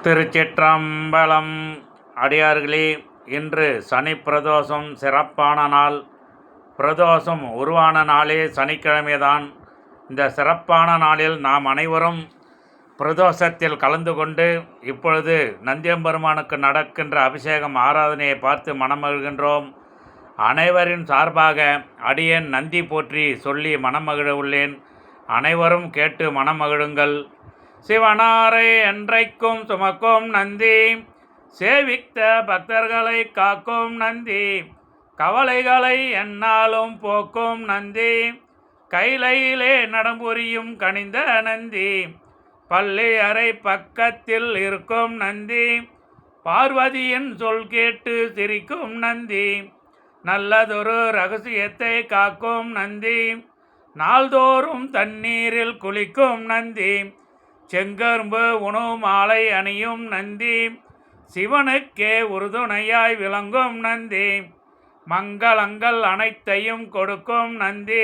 திருச்சிற்றம்பலம். அடியார்களே, இன்று சனி பிரதோஷம் சிறப்பான நாள். பிரதோஷம் உருவான நாளே சனிக்கிழமைதான். இந்த சிறப்பான நாளில் நாம் அனைவரும் பிரதோஷத்தில் கலந்து கொண்டு இப்பொழுது நந்தியம்பெருமானுக்கு நடக்கின்ற அபிஷேகம் ஆராதனையை பார்த்து மனமகிழ்கின்றோம். அனைவரின் சார்பாக அடியேன் நந்தி போற்றி சொல்லி மனமகிழ உள்ளேன். அனைவரும் கேட்டு மனமகிழுங்கள். சிவனாரை என்றைக்கும் சுமக்கும் நந்தி, சேவித்த பக்தர்களை காக்கும் நந்தி, கவலைகளை எந்நாளும் போக்கும் நந்தி, கைலையிலே நடம்புரியும் கனிந்த நந்தி, பள்ளி அறை பக்கத்தில் இருக்கும் நந்தி, பார்வதியின் சொல் கேட்டு சிரிக்கும் நந்தி, நல்லதொரு ரகசியத்தை காக்கும் நந்தி, நாள்தோறும் தண்ணீரில் குளிக்கும் நந்தி, செங்கரும்பு உணவு மாலை அணியும் நந்தி, சிவனுக்கே உறுதுணையாய் விளங்கும் நந்தி, மங்களங்கள் அனைத்தையும் கொடுக்கும் நந்தி,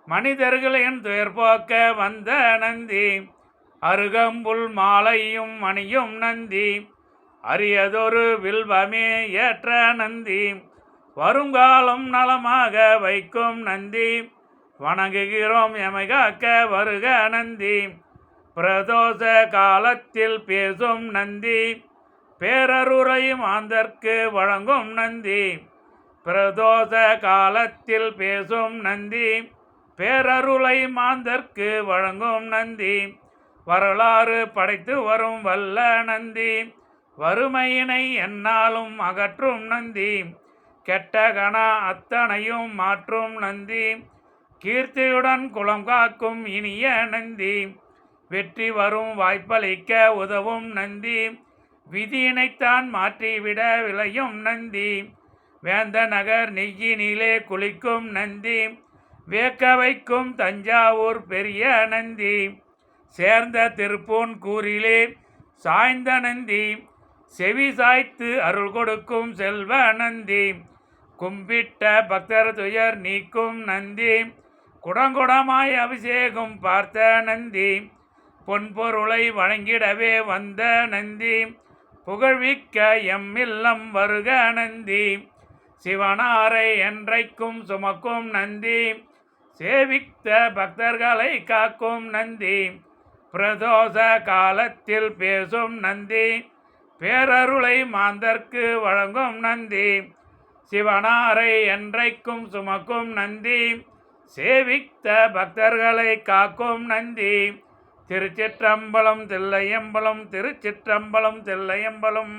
மனிதர்களின் துயர் போக்க வந்த நந்தி, அருகம்புல் மாலையும் அணியும் நந்தி, அரியதொரு வில்வமே ஏற்ற நந்தி, வருங்காலம் நலமாக வைக்கும் நந்தி, வணங்குகிறோம் எமை காக்க வருக நந்தி, பிரதோஷ காலத்தில் பேசும் நந்தி, பேரருரை மாந்தர்க்கு வழங்கும் நந்தி, பிரதோஷ காலத்தில் பேசும் நந்தி, பேரருளை மாந்தர்க்கு வழங்கும் நந்தி, வரலாறு படைத்து வரும் வல்ல நந்தி, வறுமையினை எந்நாளும் அகற்றும் நந்தி, கெட்ட கண அத்தனையும் மாற்றும் நந்தி, கீர்த்தியுடன் குலம் காக்கும் இனிய நந்தி, வெற்றி வரும் வாய்ப்பளிக்க உதவும் நந்தி, விதியினைத்தான் மாற்றிவிட விளையும் நந்தி, வேந்த நகர் நெய்யினிலே குளிக்கும் நந்தி, வேக்க வைக்கும் தஞ்சாவூர் பெரிய நந்தி, சேர்ந்த திருப்பூன் கூறிலே சாய்ந்த நந்தி, செவி சாய்த்து அருள் கொடுக்கும் செல்வ நந்தி, கும்பிட்ட பக்தர் துயர் நீக்கும் நந்தி, குடங்குடமாய் அபிஷேகம் பார்த்த நந்தி, பொன்பொருளை வழங்கிடவே வந்த நந்தி, புகழ்விக்க எம்மில்லம் வருக நந்தி, சிவனாரை என்றைக்கும் சுமக்கும் நந்தி, சேவித்த பக்தர்களை காக்கும் நந்தி, பிரதோஷ காலத்தில் பேசும் நந்தி, பேரருளை மாந்தர்க்கு வழங்கும் நந்தி, சிவனாரை என்றைக்கும் சுமக்கும் நந்தி, சேவித்த பக்தர்களை காக்கும் நந்தி, திருச்சிற்றம்பலம் தில்லையம்பலம், திருச்சிற்றம்பலம் தில்லையம்பலம்.